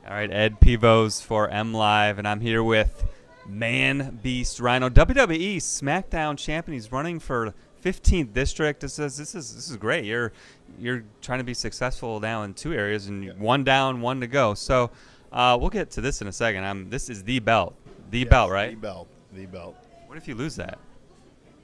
All right, Ed Pivos for M Live, and I'm here with Man Beast Rhyno, WWE Smackdown champion. He's running for 15th district. This is great. You're trying to be successful now in two areas, and one down, one to go. So we'll get to this in a second. This is the belt, Yes, belt, right? The belt. What if you lose that?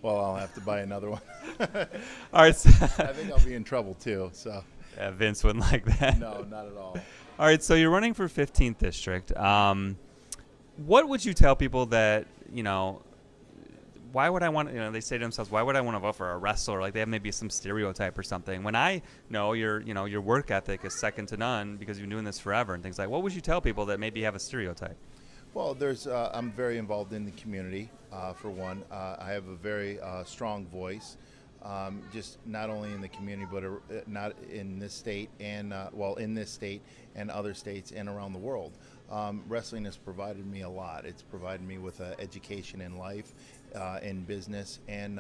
Well, I'll have to buy another one. All right. I think I'll be in trouble too. So. Yeah, Vince wouldn't like that. No, not at all. All right, so you're running for 15th district. What would you tell people that, why would I want, they say to themselves, why would I want to vote for a wrestler? Like they have maybe some stereotype or something. When I know your work ethic is second to none because you've been doing this forever and things like, what would you tell people that maybe have a stereotype? Well, I'm very involved in the community, for one. I have a very strong voice. Just not only in the community, but not in this state and in this state and other states and around the world. Wrestling has provided me a lot. It's provided me with education in life, in business, and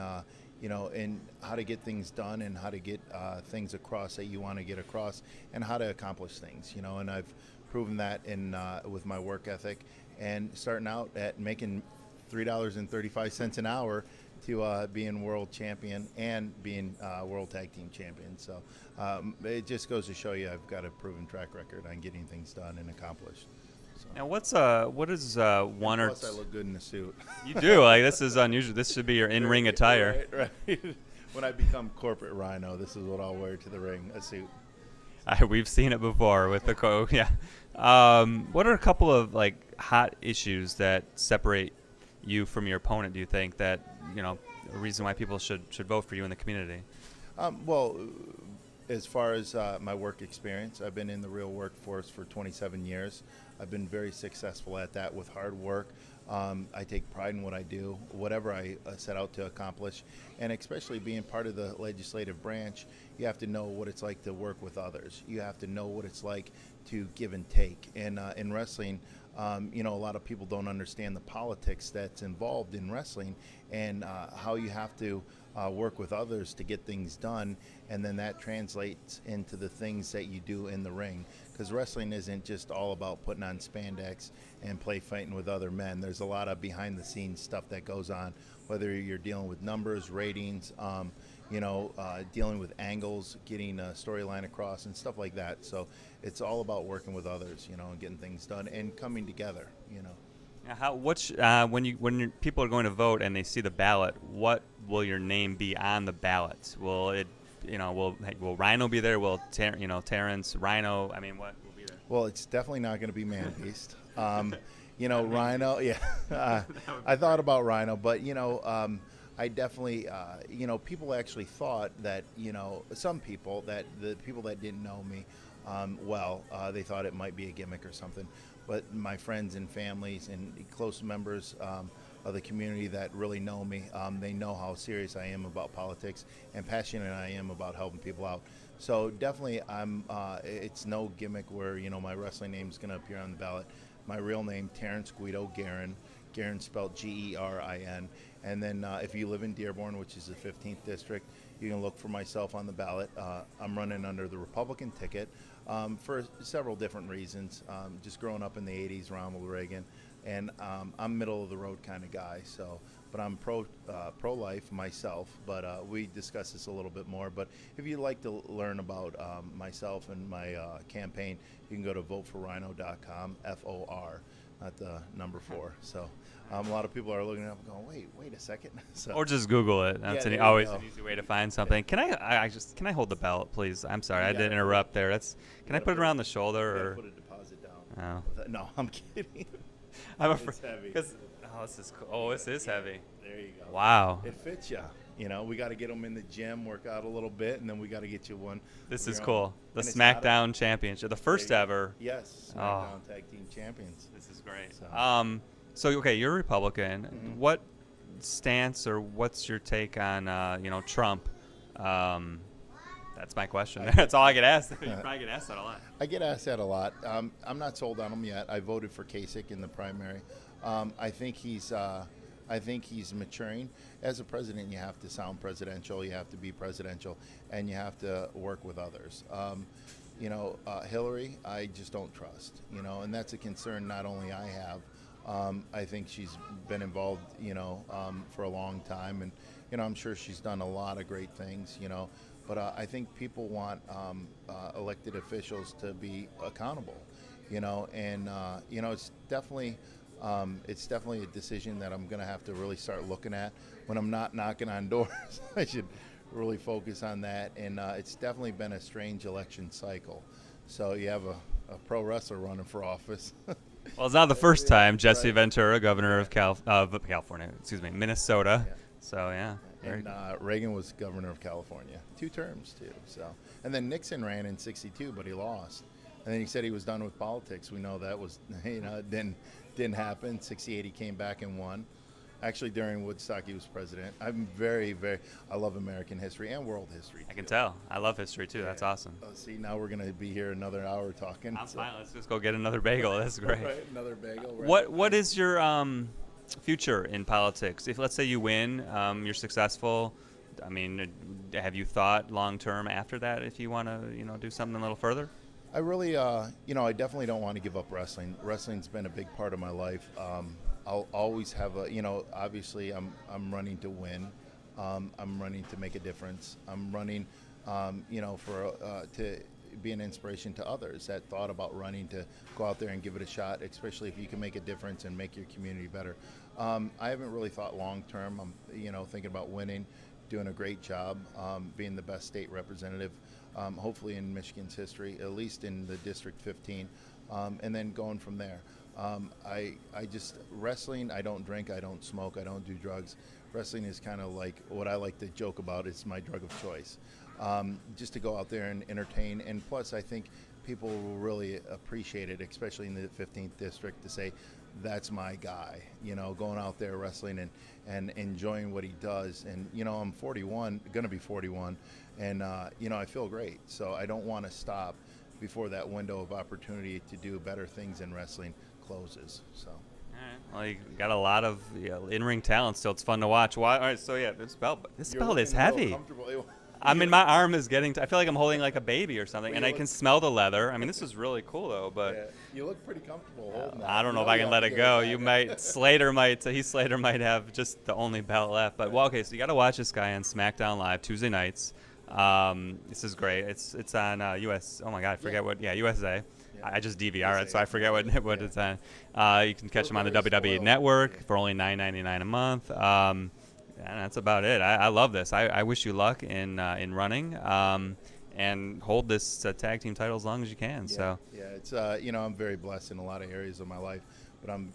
in how to get things done and how to get things across that you want to get across and how to accomplish things. And I've proven that with my work ethic and starting out at making $3.35 an hour to being world champion and being world tag team champion. So it just goes to show you I've got a proven track record on getting things done and accomplished. So. Now, what is one or plus I look good in a suit. You do. Like this is unusual. This should be your in-ring attire. Right. When I become corporate Rhino, this is what I'll wear to the ring, a suit. We've seen it before with the yeah. What are a couple of hot issues that separate you from your opponent? Do you think that a reason why people should vote for you in the community? Well, as far as my work experience, I've been in the real workforce for 27 years. I've been very successful at that with hard work. I take pride in what I do, whatever I set out to accomplish, and especially being part of the legislative branch, you have to know what it's like to work with others. You have to know what it's like to give and take. And in wrestling, a lot of people don't understand the politics that's involved in wrestling and how you have to work with others to get things done, and then that translates into the things that you do in the ring. Because wrestling isn't just all about putting on spandex and play fighting with other men. There's a lot of behind-the-scenes stuff that goes on, whether you're dealing with numbers, ratings, dealing with angles, getting a storyline across, and stuff like that. So it's all about working with others, and getting things done and coming together, When people are going to vote and they see the ballot, what will your name be on the ballot? Will it, will Rhyno be there? Will Terrence, Rhyno? I mean, what will be there? Well, it's definitely not going to be Man Beast. Rhyno. Yeah, I thought about Rhyno, but I definitely, people actually thought that, some people that the people that didn't know me, they thought it might be a gimmick or something. But my friends and families and close members of the community that really know me, they know how serious I am about politics and passionate I am about helping people out. So definitely, it's no gimmick where my wrestling name is going to appear on the ballot. My real name, Terrence Guido Guerin. Guerin spelled Gerin. And then if you live in Dearborn, which is the 15th district, you can look for myself on the ballot. I'm running under the Republican ticket for several different reasons. Just growing up in the 80s, Ronald Reagan, and I'm middle of the road kind of guy. So, but I'm pro-life myself. But we discuss this a little bit more. But if you'd like to learn about myself and my campaign, you can go to voteforrhyno.com, FOR. Not the number 4. So a lot of people are looking up and going, wait a second. So, or just Google it. That's always an easy way to find something. Yeah. Can I hold the ballot, please? I'm sorry, I didn't interrupt there. Can I put it around the shoulder or put a deposit down? Oh. No, I'm kidding. I'm afraid. It's heavy. This is cool. Oh, this is heavy. There you go. Wow. It fits you. We got to get them in the gym, work out a little bit, and then we got to get you one. This is cool. The Smackdown Championship, the first ever. Yes, Smackdown Tag Team Champions. This is great. So okay, you're a Republican. Mm-hmm. What stance or what's your take on Trump? That's my question. That's all I get asked. You probably get asked that a lot. I get asked that a lot. I'm not sold on him yet. I voted for Kasich in the primary. I think he's maturing. As a president, you have to sound presidential, you have to be presidential, and you have to work with others. Hillary, I just don't trust. And that's a concern not only I have. I think she's been involved, for a long time, and I'm sure she's done a lot of great things, but I think people want elected officials to be accountable, and it's definitely a decision that I'm going to have to really start looking at when I'm not knocking on doors. I should really focus on that, and it's definitely been a strange election cycle. So you have a pro wrestler running for office. Well, it's not the first time Jesse Ventura, governor of California, Minnesota. Yeah. So yeah. And Reagan was governor of California, 2 terms too. So, and then Nixon ran in '62, but he lost. And then he said he was done with politics. We know that was, it didn't happen. '68 he came back and won. Actually, during Woodstock, he was president. I'm I love American history and world history, too. I can tell. I love history, too. Yeah. That's awesome. See, now we're going to be here another hour talking. I'm fine. Let's just go get another bagel. That's great. Right, another bagel. Right. What is your future in politics? If, let's say, you win, you're successful, I mean, have you thought long-term after that if you want to, do something a little further? I really, I definitely don't want to give up wrestling. Wrestling's been a big part of my life. I'll always have obviously I'm running to win. I'm running to make a difference. I'm running, to be an inspiration to others that thought about running to go out there and give it a shot, especially if you can make a difference and make your community better. I haven't really thought long term. I'm, thinking about winning, doing a great job, being the best state representative, hopefully in Michigan's history, at least in the District 15, and then going from there. I just, wrestling, I don't drink, I don't smoke, I don't do drugs. Wrestling is kind of like what I like to joke about. It's my drug of choice. Just to go out there and entertain. And plus, I think people will really appreciate it, especially in the 15th district, to say, that's my guy, going out there wrestling and enjoying what he does. And, I'm 41, going to be 41, and, I feel great. So I don't want to stop before that window of opportunity to do better things in wrestling closes. So. All right. Well, you got a lot of in-ring talent still. It's fun to watch. All right, so yeah, this belt is heavy. I mean, my arm is getting I feel like I'm holding like a baby or something, and I can smell the leather. I mean, this is really cool though, but yeah, you look pretty comfortable holding that. I don't know if I can let it go. You might Slater might have just the only belt left. But well, okay, so you got to watch this guy on SmackDown Live Tuesday nights. This is great. It's on US. Oh my God, I forget what. Yeah, USA. Yeah. I just DVR it, so I forget what it's on. You can catch him on the WWE Network for only $9.99 a month. And that's about it. I love this. I wish you luck in running, and hold this tag team title as long as you can. Yeah, so yeah, it's I'm very blessed in a lot of areas of my life, but I'm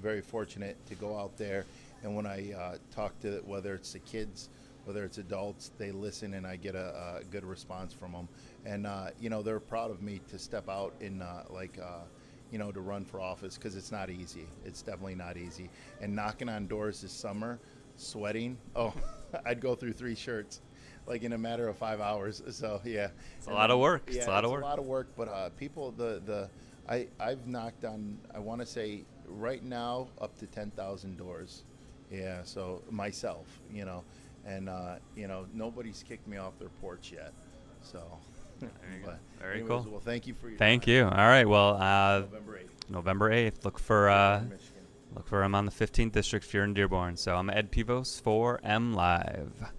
very fortunate to go out there, and when I talk to, whether it's the kids, whether it's adults, they listen, and I get a good response from them, and they're proud of me to step out in to run for office, because it's not easy. It's definitely not easy. And knocking on doors this summer, sweating, I'd go through 3 shirts like in a matter of 5 hours. So yeah, it's a lot of work. Yeah, it's a lot of work. But people, I've knocked on, I want to say right now, up to 10,000 doors. Yeah, so myself, and nobody's kicked me off their porch yet. So there you go. Very anyways, cool. Well, thank you for your Thank time. you. All right. Well, November 8th. Look for him on the 15th district if you're in Dearborn. So I'm Ed Pivos for M Live.